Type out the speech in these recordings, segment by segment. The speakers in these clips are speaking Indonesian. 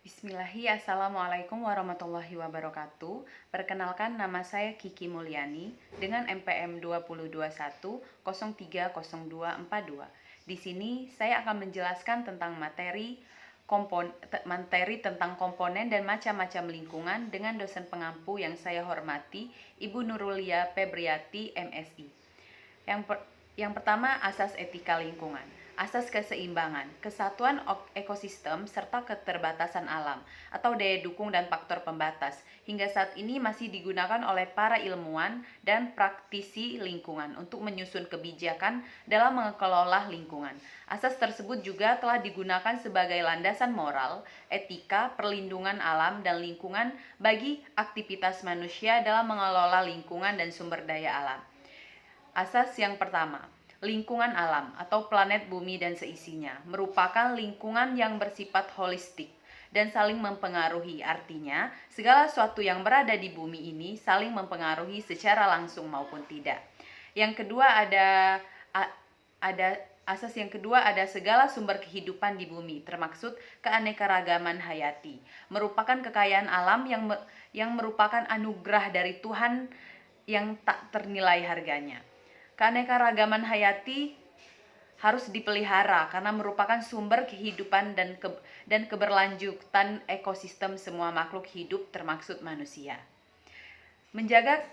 Assalamualaikum warahmatullahi wabarakatuh. Perkenalkan, nama saya Kiki Mulyani dengan NPM 2021 030242. Di sini saya akan menjelaskan tentang materi tentang komponen dan macam-macam lingkungan dengan dosen pengampu yang saya hormati, Ibu Nurulia Febriati, MSI. Yang pertama, asas etika lingkungan. Asas keseimbangan, kesatuan ekosistem, serta keterbatasan alam atau daya dukung dan faktor pembatas hingga saat ini masih digunakan oleh para ilmuwan dan praktisi lingkungan untuk menyusun kebijakan dalam mengelola lingkungan. Asas tersebut juga telah digunakan sebagai landasan moral, etika, perlindungan alam dan lingkungan bagi aktivitas manusia dalam mengelola lingkungan dan sumber daya alam. Asas yang pertama, lingkungan alam atau planet bumi dan seisinya merupakan lingkungan yang bersifat holistik dan saling mempengaruhi. Artinya, segala sesuatu yang berada di bumi ini saling mempengaruhi secara langsung maupun tidak. Yang kedua asas yang kedua ada segala sumber kehidupan di bumi, termaksud keanekaragaman hayati, merupakan kekayaan alam yang merupakan anugerah dari Tuhan yang tak ternilai harganya. Keanekaragaman hayati harus dipelihara karena merupakan sumber kehidupan dan keberlanjutan ekosistem semua makhluk hidup termaksud manusia. Menjaga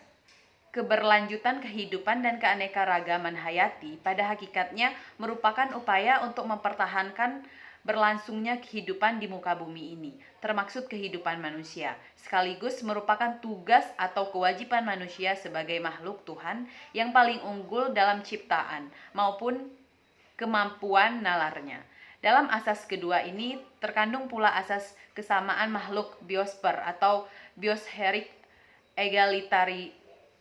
keberlanjutan kehidupan dan keanekaragaman hayati pada hakikatnya merupakan upaya untuk mempertahankan berlangsungnya kehidupan di muka bumi ini, termaksud kehidupan manusia, sekaligus merupakan tugas atau kewajiban manusia sebagai makhluk Tuhan yang paling unggul dalam ciptaan maupun kemampuan nalarnya. Dalam asas kedua ini terkandung pula asas kesamaan makhluk biosfer atau biospheric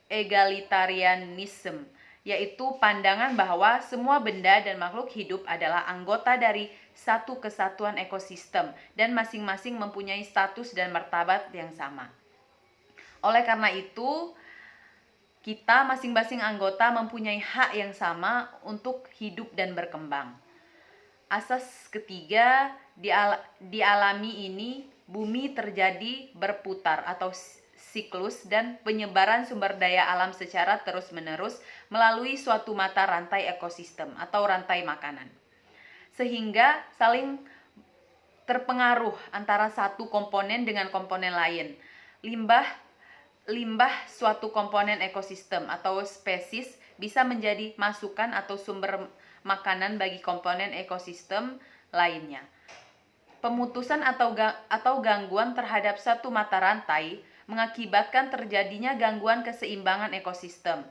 egalitarianism, yaitu pandangan bahwa semua benda dan makhluk hidup adalah anggota dari satu kesatuan ekosistem dan masing-masing mempunyai status dan martabat yang sama. Oleh karena itu, kita masing-masing anggota mempunyai hak yang sama untuk hidup dan berkembang. Asas ketiga, di alami ini bumi terjadi berputar atau siklus dan penyebaran sumber daya alam secara terus-menerus melalui suatu mata rantai ekosistem atau rantai makanan, sehingga saling terpengaruh antara satu komponen dengan komponen lain. Limbah suatu komponen ekosistem atau spesies bisa menjadi masukan atau sumber makanan bagi komponen ekosistem lainnya. Pemutusan atau gangguan terhadap satu mata rantai mengakibatkan terjadinya gangguan keseimbangan ekosistem.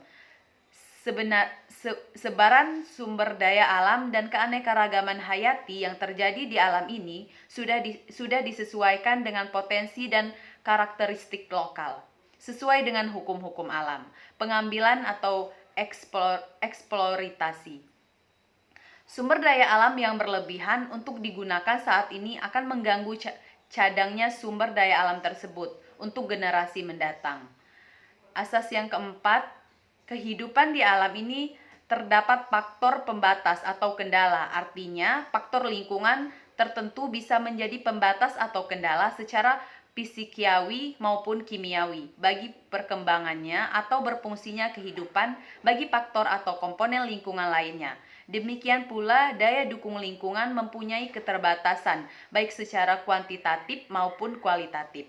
Sebaran sumber daya alam dan keanekaragaman hayati yang terjadi di alam ini sudah disesuaikan dengan potensi dan karakteristik lokal, sesuai dengan hukum-hukum alam, pengambilan atau eksploitasi. Sumber daya alam yang berlebihan untuk digunakan saat ini akan mengganggu cadangnya sumber daya alam tersebut untuk generasi mendatang. Asas yang keempat, kehidupan di alam ini terdapat faktor pembatas atau kendala. Artinya, faktor lingkungan tertentu bisa menjadi pembatas atau kendala secara fisikiawi maupun kimiawi bagi perkembangannya atau berfungsinya kehidupan bagi faktor atau komponen lingkungan lainnya. Demikian pula daya dukung lingkungan mempunyai keterbatasan baik secara kuantitatif maupun kualitatif.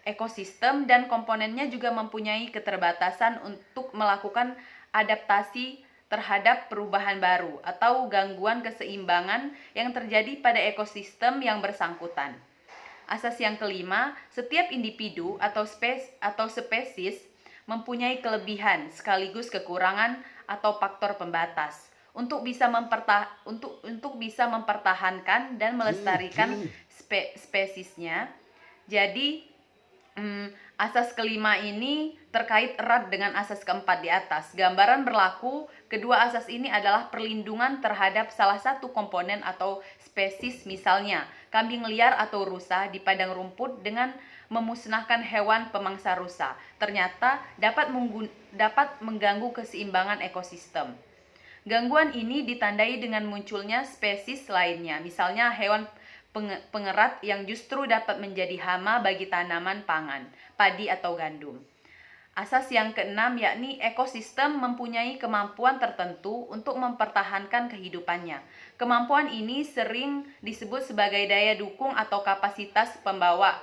Ekosistem dan komponennya juga mempunyai keterbatasan untuk melakukan adaptasi terhadap perubahan baru atau gangguan keseimbangan yang terjadi pada ekosistem yang bersangkutan. Asas yang kelima, setiap individu atau spesies mempunyai kelebihan sekaligus kekurangan atau faktor pembatas untuk bisa mempertahankan dan melestarikan spesiesnya. Jadi asas kelima ini terkait erat dengan asas keempat di atas. Gambaran berlaku kedua asas ini adalah perlindungan terhadap salah satu komponen atau spesies, misalnya kambing liar atau rusa di padang rumput dengan memusnahkan hewan pemangsa rusa, ternyata dapat mengganggu keseimbangan ekosistem. Gangguan ini ditandai dengan munculnya spesies lainnya, misalnya hewan pengerat yang justru dapat menjadi hama bagi tanaman pangan, padi atau gandum. Asas yang keenam yakni ekosistem mempunyai kemampuan tertentu untuk mempertahankan kehidupannya. Kemampuan ini sering disebut sebagai daya dukung atau kapasitas pembawa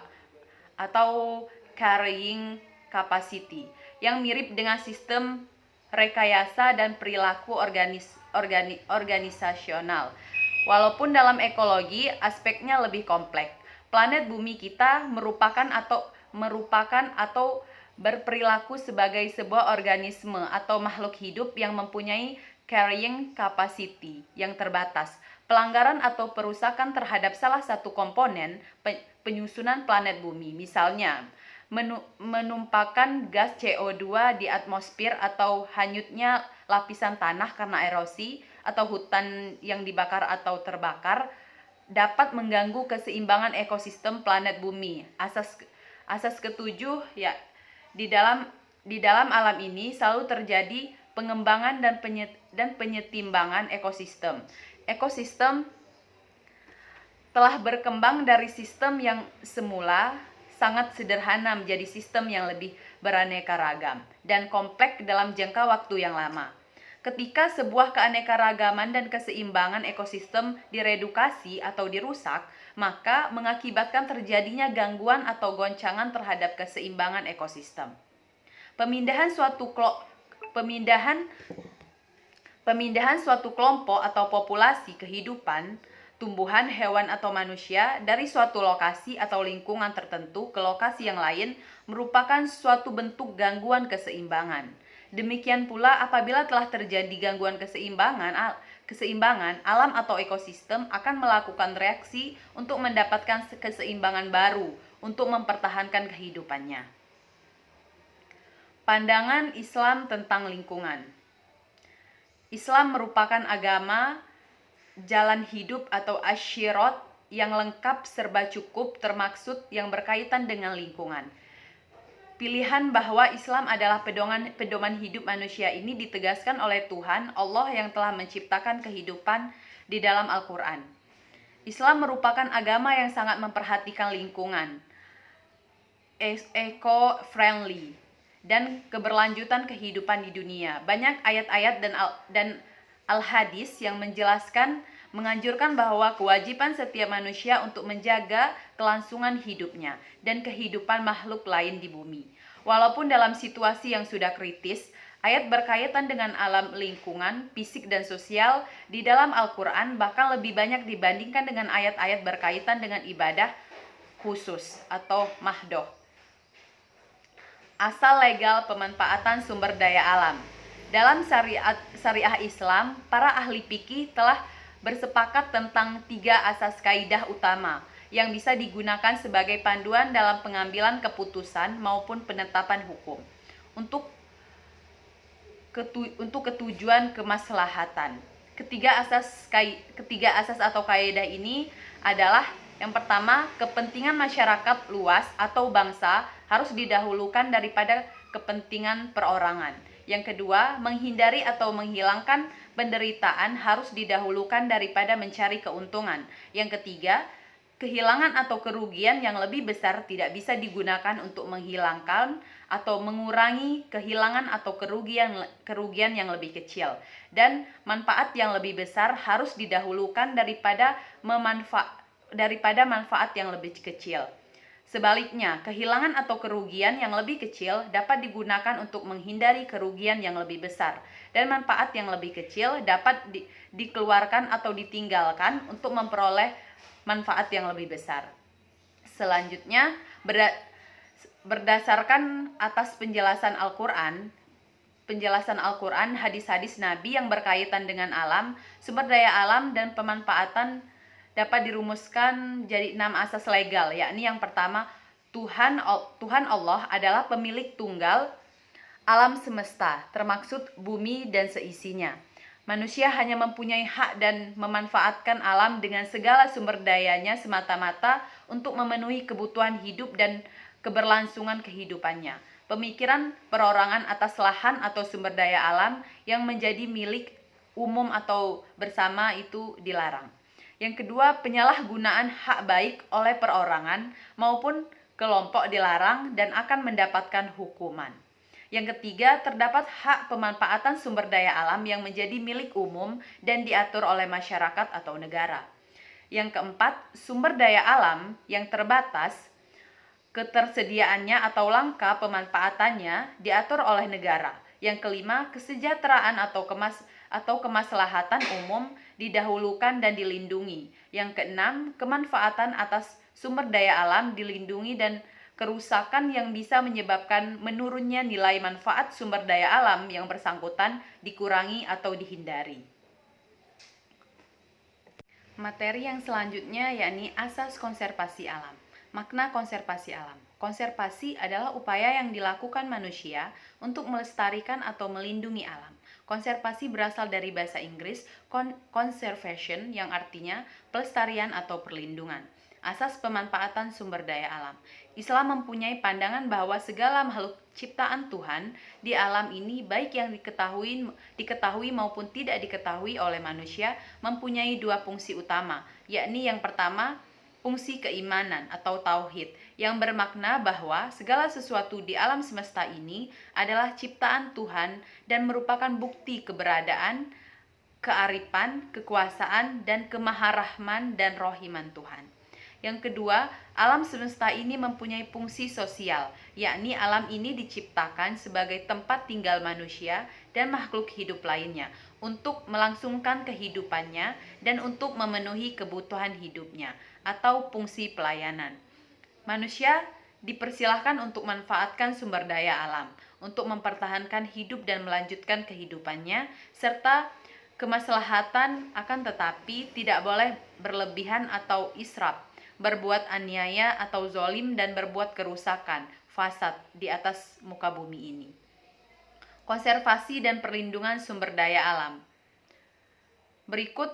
atau carrying capacity, yang mirip dengan sistem rekayasa dan perilaku organisasional. Walaupun dalam ekologi aspeknya lebih kompleks. Planet bumi kita merupakan atau berperilaku sebagai sebuah organisme atau makhluk hidup yang mempunyai carrying capacity yang terbatas. Pelanggaran atau perusakan terhadap salah satu komponen penyusunan planet bumi, misalnya menumpahkan gas CO2 di atmosfer atau hanyutnya lapisan tanah karena erosi atau hutan yang dibakar atau terbakar, dapat mengganggu keseimbangan ekosistem planet bumi. Asas ketujuh ya, di dalam alam ini selalu terjadi pengembangan dan penyetimbangan ekosistem. Ekosistem telah berkembang dari sistem yang semula sangat sederhana menjadi sistem yang lebih beraneka ragam dan kompleks dalam jangka waktu yang lama. Ketika sebuah keanekaragaman dan keseimbangan ekosistem diredukasi atau dirusak, maka mengakibatkan terjadinya gangguan atau goncangan terhadap keseimbangan ekosistem. Pemindahan suatu kelompok atau populasi kehidupan, tumbuhan, hewan, atau manusia dari suatu lokasi atau lingkungan tertentu ke lokasi yang lain merupakan suatu bentuk gangguan keseimbangan. Demikian pula apabila telah terjadi gangguan keseimbangan, alam atau ekosistem akan melakukan reaksi untuk mendapatkan keseimbangan baru untuk mempertahankan kehidupannya. Pandangan Islam tentang lingkungan. Islam merupakan agama jalan hidup atau asyirat yang lengkap serba cukup, termaksud yang berkaitan dengan lingkungan. Pilihan bahwa Islam adalah pedoman hidup manusia ini ditegaskan oleh Tuhan Allah yang telah menciptakan kehidupan di dalam Al-Quran. Islam merupakan agama yang sangat memperhatikan lingkungan, eco-friendly, dan keberlanjutan kehidupan di dunia. Banyak ayat-ayat dan al-hadis yang menganjurkan bahwa kewajiban setiap manusia untuk menjaga kelangsungan hidupnya dan kehidupan makhluk lain di bumi. Walaupun dalam situasi yang sudah kritis, ayat berkaitan dengan alam lingkungan, fisik dan sosial di dalam Al-Quran bahkan lebih banyak dibandingkan dengan ayat-ayat berkaitan dengan ibadah khusus atau mahdoh. Asal legal pemanfaatan sumber daya alam. Dalam syariah Islam, para ahli fikih telah bersepakat tentang 3 asas kaidah utama yang bisa digunakan sebagai panduan dalam pengambilan keputusan maupun penetapan hukum untuk ketujuan kemaslahatan. Ketiga asas atau kaidah ini adalah: yang pertama, kepentingan masyarakat luas atau bangsa harus didahulukan daripada kepentingan perorangan. Yang kedua, menghindari atau menghilangkan penderitaan harus didahulukan daripada mencari keuntungan. Yang ketiga, kehilangan atau kerugian yang lebih besar tidak bisa digunakan untuk menghilangkan atau mengurangi kehilangan atau kerugian yang lebih kecil. Dan manfaat yang lebih besar harus didahulukan daripada manfaat yang lebih kecil. Sebaliknya, kehilangan atau kerugian yang lebih kecil dapat digunakan untuk menghindari kerugian yang lebih besar, dan manfaat yang lebih kecil dapat dikeluarkan atau ditinggalkan untuk memperoleh manfaat yang lebih besar. Selanjutnya, berdasarkan atas penjelasan Al-Quran, hadis-hadis Nabi yang berkaitan dengan alam, sumber daya alam dan pemanfaatan dapat dirumuskan jadi 6 asas legal, yakni yang pertama, Tuhan Allah adalah pemilik tunggal alam semesta, termaksud bumi dan seisinya. Manusia hanya mempunyai hak dan memanfaatkan alam dengan segala sumber dayanya semata-mata untuk memenuhi kebutuhan hidup dan keberlangsungan kehidupannya. Pemikiran perorangan atas lahan atau sumber daya alam yang menjadi milik umum atau bersama itu dilarang. Yang kedua, penyalahgunaan hak baik oleh perorangan maupun kelompok dilarang dan akan mendapatkan hukuman. Yang ketiga, terdapat hak pemanfaatan sumber daya alam yang menjadi milik umum dan diatur oleh masyarakat atau negara. Yang keempat, sumber daya alam yang terbatas, ketersediaannya atau langka pemanfaatannya diatur oleh negara. Yang kelima, kesejahteraan atau kemaslahatan umum didahulukan dan dilindungi. Yang keenam, kemanfaatan atas sumber daya alam dilindungi dan kerusakan yang bisa menyebabkan menurunnya nilai manfaat sumber daya alam yang bersangkutan dikurangi atau dihindari. Materi yang selanjutnya yakni asas konservasi alam. Makna konservasi alam. Konservasi adalah upaya yang dilakukan manusia untuk melestarikan atau melindungi alam. Konservasi berasal dari bahasa Inggris conservation yang artinya pelestarian atau perlindungan. Asas pemanfaatan sumber daya alam. Islam mempunyai pandangan bahwa segala makhluk ciptaan Tuhan di alam ini, baik yang diketahui maupun tidak diketahui oleh manusia, mempunyai dua fungsi utama, yakni yang pertama, fungsi keimanan atau tauhid, yang bermakna bahwa segala sesuatu di alam semesta ini adalah ciptaan Tuhan dan merupakan bukti keberadaan, kearifan, kekuasaan, dan kemaharahman dan rohiman Tuhan. Yang kedua, alam semesta ini mempunyai fungsi sosial, yakni alam ini diciptakan sebagai tempat tinggal manusia dan makhluk hidup lainnya untuk melangsungkan kehidupannya dan untuk memenuhi kebutuhan hidupnya atau fungsi pelayanan. Manusia dipersilahkan untuk manfaatkan sumber daya alam untuk mempertahankan hidup dan melanjutkan kehidupannya, serta kemaslahatan, akan tetapi tidak boleh berlebihan atau israf, berbuat aniaya atau zolim, dan berbuat kerusakan, fasad di atas muka bumi ini. Konservasi dan perlindungan sumber daya alam. Berikut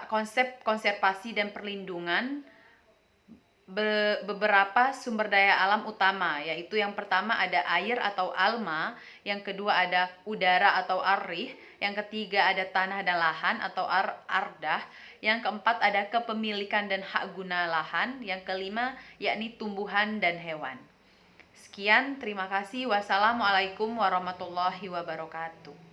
konsep konservasi dan perlindungan beberapa sumber daya alam utama, yaitu yang pertama ada air atau alma, yang kedua ada udara atau arrih, yang ketiga ada tanah dan lahan atau ardah, yang keempat ada kepemilikan dan hak guna lahan, yang kelima yakni tumbuhan dan hewan. Sekian, terima kasih. Wassalamualaikum warahmatullahi wabarakatuh.